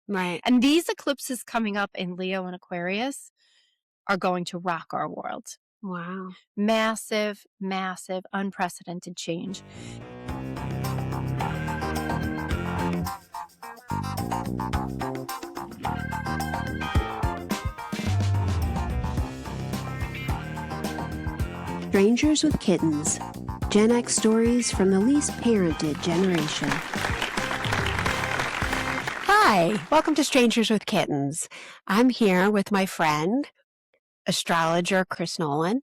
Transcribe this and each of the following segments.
Right. And these eclipses coming up in Leo and Aquarius are going to rock our world. Wow. Massive, massive, unprecedented change. Strangers with Kittens. Gen X stories from the least parented generation. Hi, welcome to Strangers with Kittens. I'm here with my friend, astrologer Chris Nolan,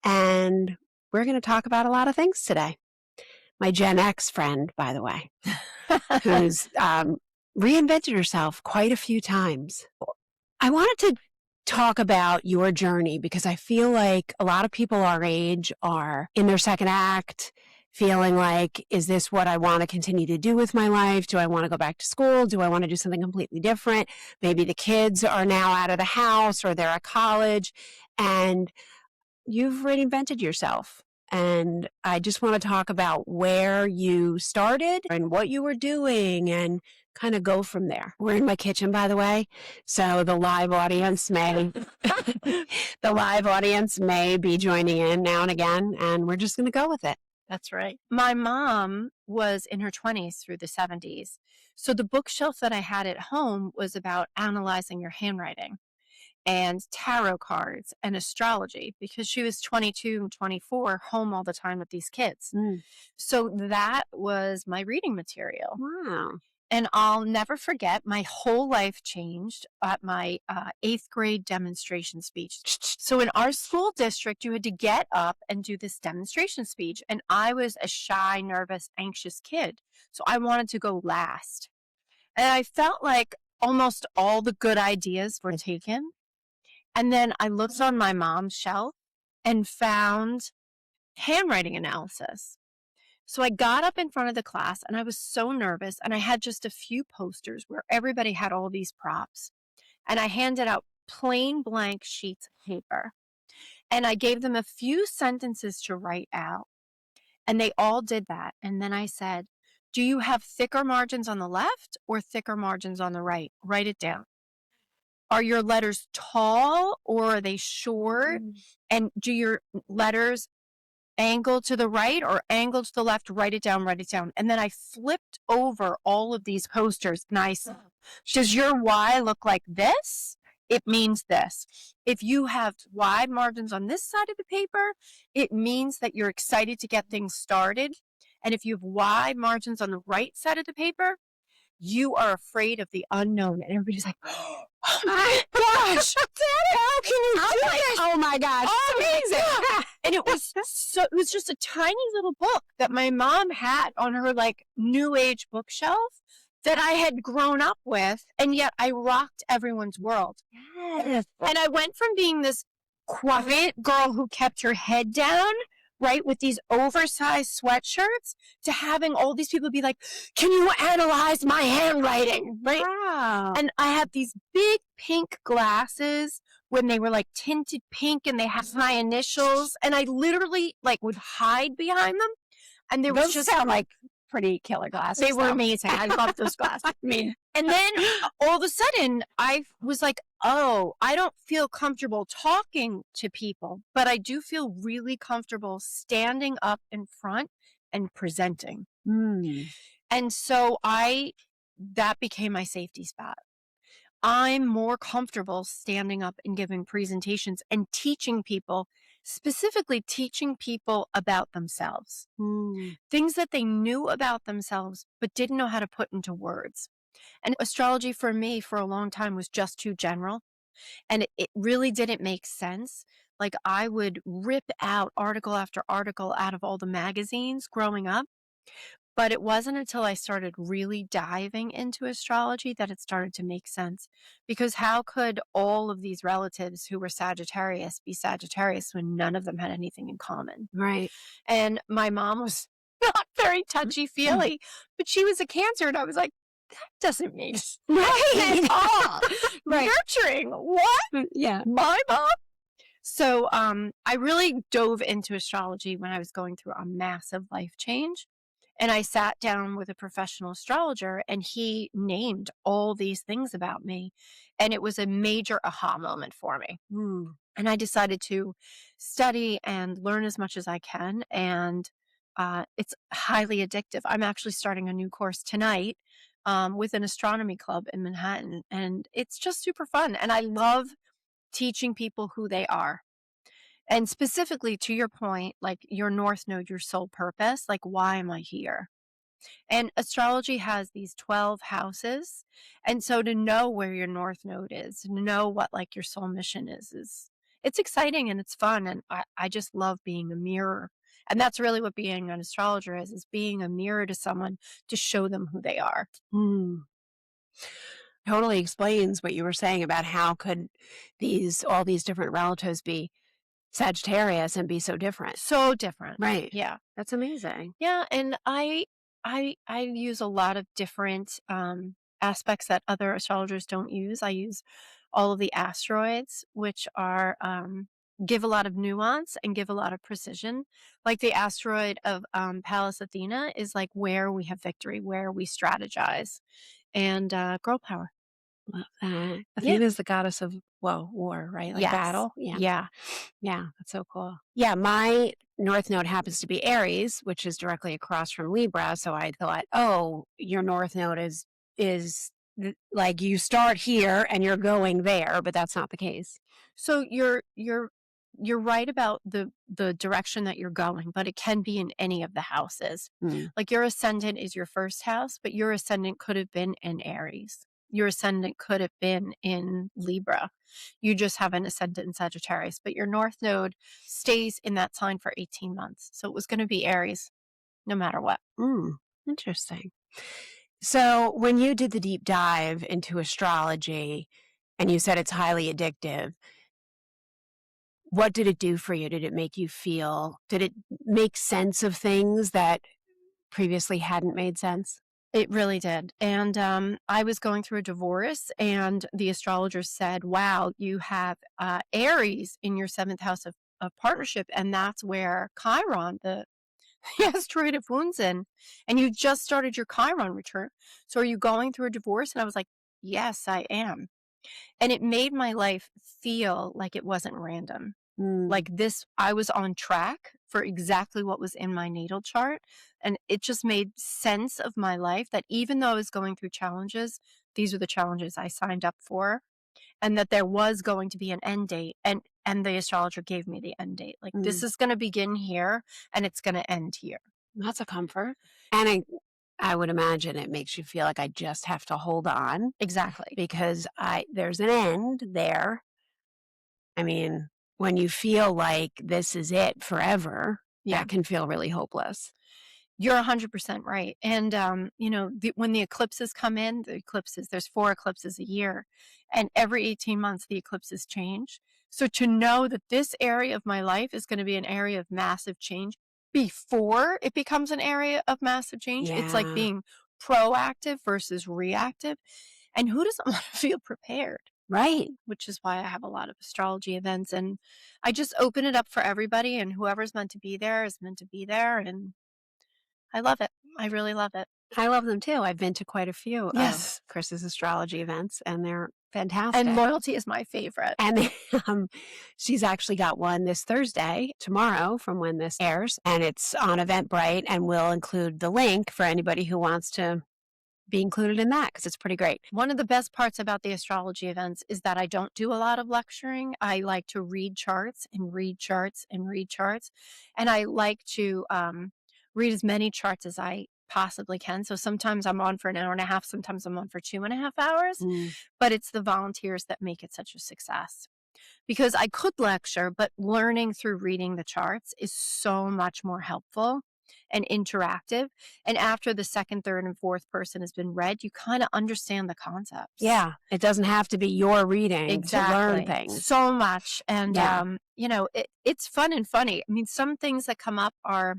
and we're going to talk about a lot of things today. My Gen X friend, by the way, who's reinvented herself quite a few times. I wanted to talk about your journey because I feel like a lot of people our age are in their second act, feeling like, is this what I want to continue to do with my life? Do I want to go back to school? Do I want to do something completely different? Maybe the kids are now out of the house or they're at college and you've reinvented yourself. And I just want to talk about where you started and what you were doing and kind of go from there. We're in my kitchen, by the way, so the live audience may be joining in now and again, and we're just going to go with it. That's right. My mom was in her 20s through the 70s. So the bookshelf that I had at home was about analyzing your handwriting and tarot cards and astrology because she was 22 and 24 home all the time with these kids. So that was my reading material. Wow. And I'll never forget, my whole life changed at my 8th grade demonstration speech. So in our school district, you had to get up and do this demonstration speech. And I was a shy, nervous, anxious kid. So I wanted to go last. And I felt like almost all the good ideas were taken. And then I looked on my mom's shelf and found handwriting analysis. So I got up in front of the class and I was so nervous and I had just a few posters where everybody had all these props. And I handed out plain blank sheets of paper. And I gave them a few sentences to write out. And they all did that. And then I said, do you have thicker margins on the left or thicker margins on the right? Write it down. Are your letters tall or are they short? And do your letters angle to the right or angle to the left? Write it down, write it down. And then I flipped over all of these posters and I said, does your Y look like this? It means this. If you have wide margins on this side of the paper, it means that you're excited to get things started. And if you have wide margins on the right side of the paper, you are afraid of the unknown. And everybody's like, oh my gosh, how can you do this? Oh my gosh. Amazing. And it was just a tiny little book that my mom had on her like new age bookshelf that I had grown up with. And yet I rocked everyone's world. Yes. And I went from being this quiet girl who kept her head down, right, with these oversized sweatshirts, to having all these people be like, can you analyze my handwriting? Right. Wow. And I had these big pink glasses when they were like tinted pink and they had my initials. And I literally like would hide behind them. And there was Those just sound like pretty killer glasses. they were though. amazing. I love those glasses. I mean, And then all of a sudden, I was like, oh, I don't feel comfortable talking to people, but I do feel really comfortable standing up in front and presenting. And so that became my safety spot. I'm more comfortable standing up and giving presentations and teaching people, specifically teaching people about themselves. Things that they knew about themselves, but didn't know how to put into words. And astrology for me for a long time was just too general. And it really didn't make sense. Like I would rip out article after article out of all the magazines growing up. But it wasn't until I started really diving into astrology that it started to make sense. Because how could all of these relatives who were Sagittarius be Sagittarius when none of them had anything in common? right. And my mom was not very touchy-feely, but she was a Cancer. And I was like, that doesn't make sense Right. at all. Right. Nurturing. What? Yeah. My mom? So I really dove into astrology when I was going through a massive life change. And I sat down with a professional astrologer and he named all these things about me. And it was a major aha moment for me. Mm. And I decided to study and learn as much as I can. And it's highly addictive. I'm actually starting a new course tonight with an astronomy club in Manhattan. And it's just super fun. And I love teaching people who they are. And specifically to your point, like your North Node, your soul purpose, like, why am I here? And astrology has these 12 houses. And so to know where your North Node is, to know what like your soul mission is it's exciting and it's fun. And I just love being a mirror. And that's really what being an astrologer is being a mirror to someone to show them who they are. Mm. Totally explains what you were saying about how could all these different relatives be Sagittarius and be so different. So different. Right. Yeah. That's amazing. Yeah, and I use a lot of different aspects that other astrologers don't use. I use all of the asteroids, which are give a lot of nuance and give a lot of precision. Like the asteroid of Pallas Athena is like where we have victory, where we strategize, and girl power. Love that. Yeah. Athena's the goddess of, well, war, right? Like Yes. battle. Yeah. Yeah. Yeah. That's so cool. Yeah. My North Node happens to be Aries, which is directly across from Libra. So I thought, oh, your North Node is like you start here and you're going there, but that's not the case. So you're right about the direction that you're going, but it can be in any of the houses. Mm. Like your ascendant is your first house, but your ascendant could have been in Aries. Your ascendant could have been in Libra. You just have an ascendant in Sagittarius, but your north node stays in that sign for 18 months. So it was going to be Aries no matter what. Mm. Interesting. So when you did the deep dive into astrology and you said it's highly addictive, what did it do for you? Did it make you feel, did it make sense of things that previously hadn't made sense? It really did. And I was going through a divorce, and the astrologer said, wow, you have Aries in your seventh house of partnership. And that's where Chiron, the asteroid of wounds in, and you just started your Chiron return. So are you going through a divorce? And I was like, yes, I am. And it made my life feel like it wasn't random. Mm, Like this, I was on track for exactly what was in my natal chart. And it just made sense of my life that even though I was going through challenges, these were the challenges I signed up for, and that there was going to be an end date. And the astrologer gave me the end date. Like this mm. is going to begin here and it's going to end here. That's a comfort. And I would imagine it makes you feel like I just have to hold on Exactly. because there's an end there. I mean, when you feel like this is it forever, Yeah. that can feel really hopeless. You're 100% right. And, when the eclipses come in, there's 4 eclipses a year, and every 18 months, the eclipses change. So to know that this area of my life is going to be an area of massive change before it becomes an area of massive change, it's like Yeah. being proactive versus reactive. And who doesn't want to feel prepared? Right. Which is why I have a lot of astrology events. And I just open it up for everybody, and whoever's meant to be there is meant to be there. And I love it. I really love it. I love them too. I've been to quite a few of Yes. Chris's astrology events, and they're And fantastic. loyalty is my favorite. And um, she's actually got one this Thursday, tomorrow, from when this airs, and it's on Eventbrite, and we'll include the link for anybody who wants to be included in that because it's pretty great. One of the best parts about the astrology events is that I don't do a lot of lecturing. I like to read charts and read charts and read charts. And I like to read as many charts as I possibly can. So sometimes I'm on for an hour and a half, sometimes I'm on for 2.5 hours, Mm, but it's the volunteers that make it such a success. Because I could lecture, but learning through reading the charts is so much more helpful and interactive. And after the second, third, and fourth person has been read, you kind of understand the concepts. yeah, it doesn't have to be your reading to learn Exactly. things. So much. And, Yeah. it's fun and funny. I mean, some things that come up are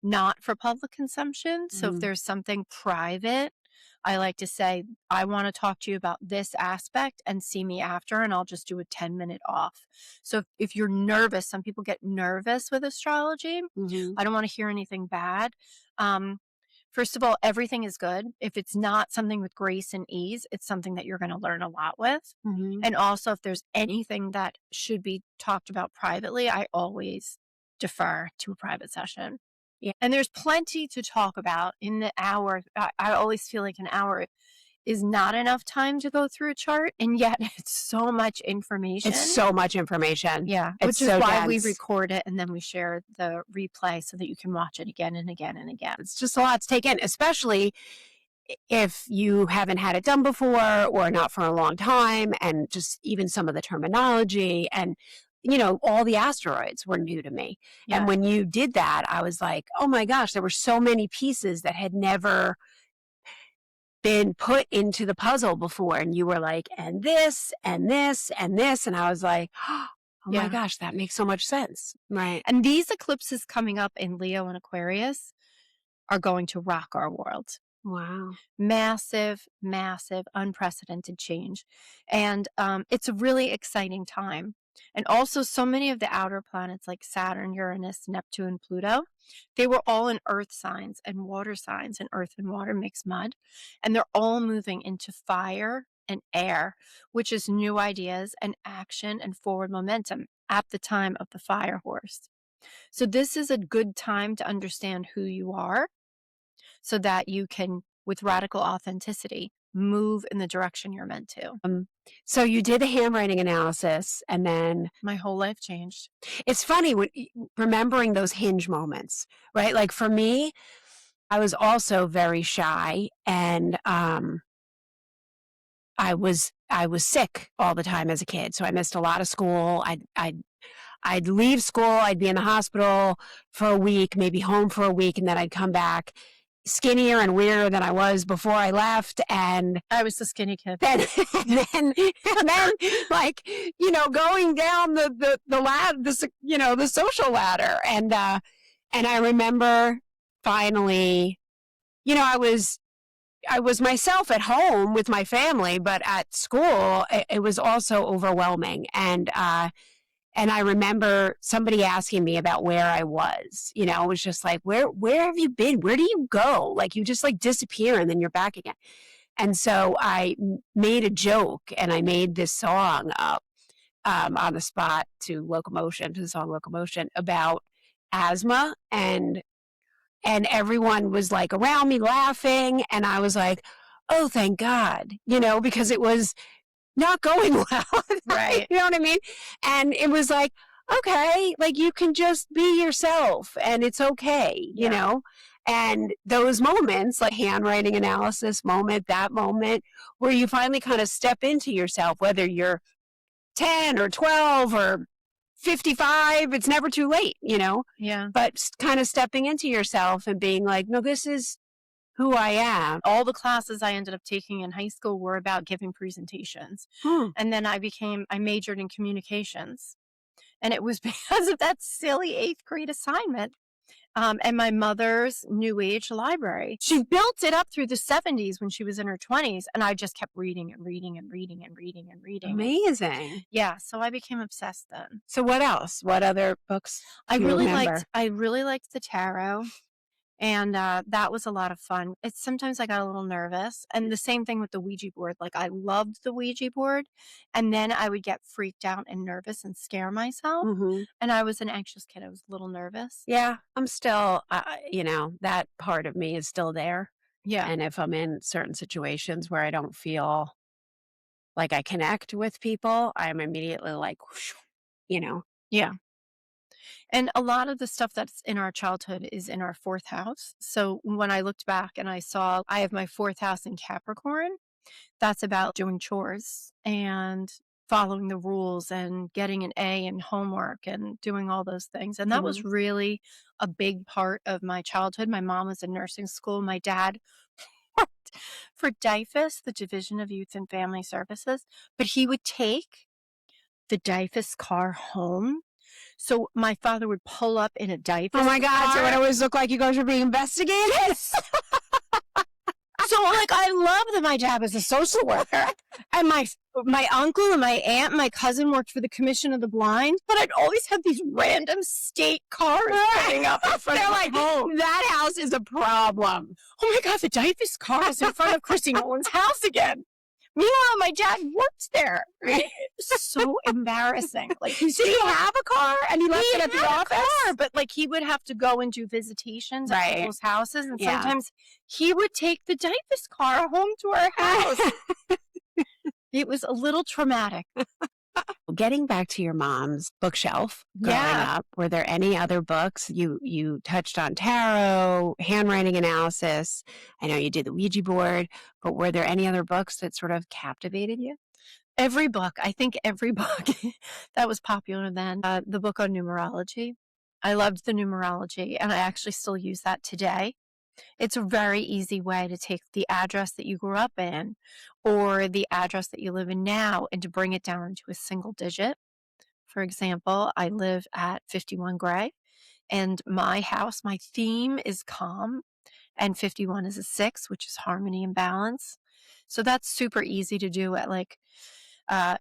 not for public consumption. So if Mm, there's something private, I like to say, I want to talk to you about this aspect and see me after, and I'll just do a 10-minute off. So if you're nervous, some people get nervous with astrology. mhm. I don't want to hear anything bad. Um, First of all, everything is good. If it's not something with grace and ease, it's something that you're going to learn a lot with. Mhm. And also, if there's anything that should be talked about privately, I always defer to a private session. Yeah. And there's plenty to talk about in the hour. I always feel like an hour is not enough time to go through a chart, and yet it's so much information. It's so much information. Yeah, It's which is so why we dense. record it and then we share the replay so that you can watch it again and again and again. It's just a lot to take in, especially if you haven't had it done before or not for a long time, and just even some of the terminology and all the asteroids were new to me. Yeah. And when you did that, I was like, oh my gosh, there were so many pieces that had never been put into the puzzle before. And you were like, and this and this and this. And I was like, oh my Yeah. gosh, that makes so much sense. Right. And these eclipses coming up in Leo and Aquarius are going to rock our world. Wow. Massive, massive, unprecedented change. And it's a really exciting time. And also, so many of the outer planets like Saturn, Uranus, Neptune, Pluto, they were all in earth signs and water signs, and earth and water mix mud. And they're all moving into fire and air, which is new ideas and action and forward momentum at the time of the fire horse. So, this is a good time to understand who you are so that you can, with radical authenticity, move in the direction you're meant to. So you did the handwriting analysis, and then My whole life changed. it's funny when remembering those hinge moments, right? Like for me, I was also very shy, and I was sick all the time as a kid, so I missed a lot of school. I'd leave school, I'd be in the hospital for a week, maybe home for a week, and then I'd come back skinnier and weirder than I was before I left. And I was the skinny kid. then, like, going down the ladder, the social ladder. And I remember finally, I was myself at home with my family, but at school, it was also overwhelming. And I remember somebody asking me about where I was. It was just like, where have you been? Where do you go? Like, you just like disappear and then you're back again. And so I made a joke, and I made this song up on the spot to the song Locomotion, about asthma. And everyone was like around me laughing. And I was like, oh, thank God, because it was not going well. Right. You know what I mean? And it was like, okay, like you can just be yourself and it's okay, And those moments, like handwriting analysis moment, that moment where you finally kind of step into yourself, whether you're 10 or 12 or 55, it's never too late, Yeah. But kind of stepping into yourself and being like, no, this is who I am. All the classes I ended up taking in high school were about giving presentations. And then I majored in communications. And it was because of that silly 8th grade assignment. And my mother's New Age library. She built it up through the 70s when she was in her 20s. And I just kept reading and reading and reading and reading and reading. Amazing. Yeah. So I became obsessed then. So what else? What other books do you remember? I really liked the tarot. And that was a lot of fun. Sometimes I got a little nervous. And the same thing with the Ouija board. Like, I loved the Ouija board. And then I would get freaked out and nervous and scare myself. Mm-hmm. And I was an anxious kid. I was a little nervous. Yeah, I'm still, that part of me is still there. Yeah. And if I'm in certain situations where I don't feel like I connect with people, I'm immediately like, whoosh, Yeah. And a lot of the stuff that's in our childhood is in our 4th house. So when I looked back and I saw I have my 4th house in Capricorn, that's about doing chores and following the rules and getting an A in homework and doing all those things. And that was really a big part of my childhood. My mom was in nursing school. My dad worked for DIFAS, the Division of Youth and Family Services, but he would take the DIFAS car home. So my father would pull up in a DIFAS oh my God, car. so it always looked like you guys were being investigated? So, like, I love that my dad was a social worker. And my my uncle and my aunt and my cousin worked for the Commission of the Blind, but I'd always have these random state cars coming up in front of my home. That house is a problem. Oh my God, the Dyfus car is in front of Chrissy Nolan's house again. Meanwhile, my dad worked there. It was so embarrassing. Like, Did he have a car and he left it at the office? Car, but like he would have to go and do visitations at people's houses, and sometimes he would take the Dyfus car home to our house. It was a little traumatic. Getting back to your mom's bookshelf growing up, were there any other books? You touched on tarot, handwriting analysis. I know you did the Ouija board, but were there any other books that sort of captivated you? Every book. I think every book that was popular then. The book on numerology. I loved the numerology, and I actually still use that today. It's a very easy way to take the address that you grew up in or the address that you live in now and to bring it down into a single digit. For example, I live at 51 Gray, and my house, my theme is calm, and 51 is a 6, which is harmony and balance. So that's super easy to do at like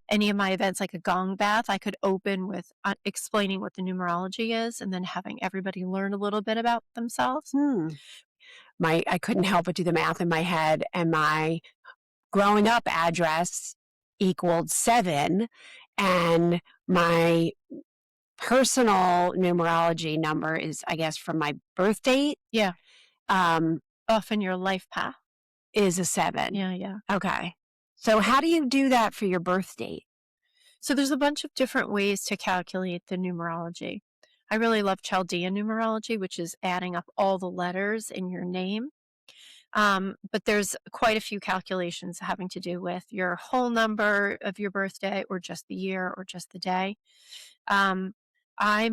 any of my events, like a gong bath. I could open with explaining what the numerology is and then having everybody learn a little bit about themselves. I couldn't help but do the math in my head, and my growing up address equaled 7, and my personal numerology number is, I guess, from my birth date. Yeah. Off in your life path. Is a 7. Yeah. Okay. So how do you do that for your birth date? So there's a bunch of different ways to calculate the numerology. I really love Chaldean numerology, which is adding up all the letters in your name. But there's quite a few calculations having to do with your whole number of your birthday or just the year or just the day. I'm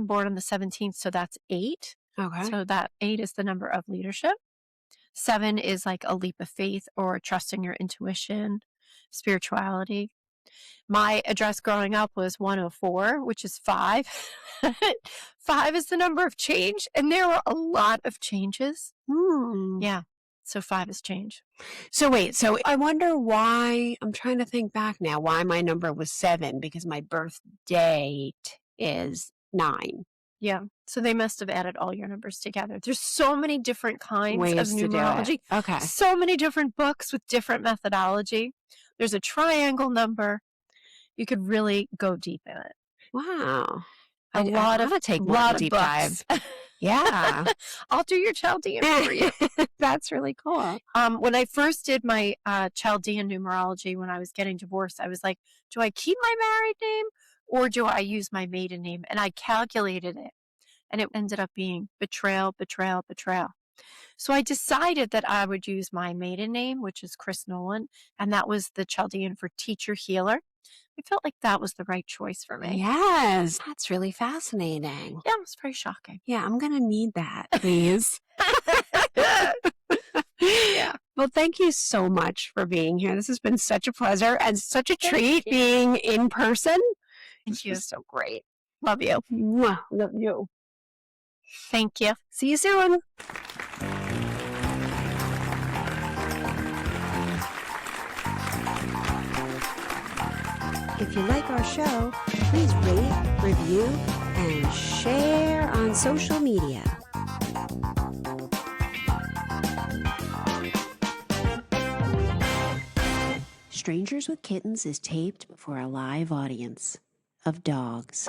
born on the 17th, so that's 8. Okay. So that 8 is the number of leadership. 7 is like a leap of faith or trusting your intuition, spirituality. My address growing up was 104, which is 5. 5 is the number of change, and there were a lot of changes. Yeah. So 5 is change. So wait, so I wonder why, I'm trying to think back now, why my number was 7, because my birth date is 9. Yeah. So they must have added all your numbers together. There's so many different kinds Ways of to do it. numerology. Okay. So many different books with different methodology. There's a triangle number. You could really go deep in it. Wow. I want to take a deep dive. Yeah. I'll do your Chaldean for you. That's really cool. When I first did my Chaldean numerology, when I was getting divorced, I was like, do I keep my married name or do I use my maiden name? And I calculated it, and it ended up being betrayal, betrayal, betrayal. So I decided that I would use my maiden name, which is Chris Nolan, and that was the Chaldean for teacher healer. I felt like that was the right choice for me. Yes. That's really fascinating. Yeah, it was very shocking. Yeah, I'm going to need that, please. Yeah. Well, thank you so much for being here. This has been such a pleasure and such a treat being in person. Thank you. This was so great. Love you. Mwah. Love you. Thank you. See you soon. If you like our show, please rate, review, and share on social media. Strangers with Kittens is taped for a live audience of dogs.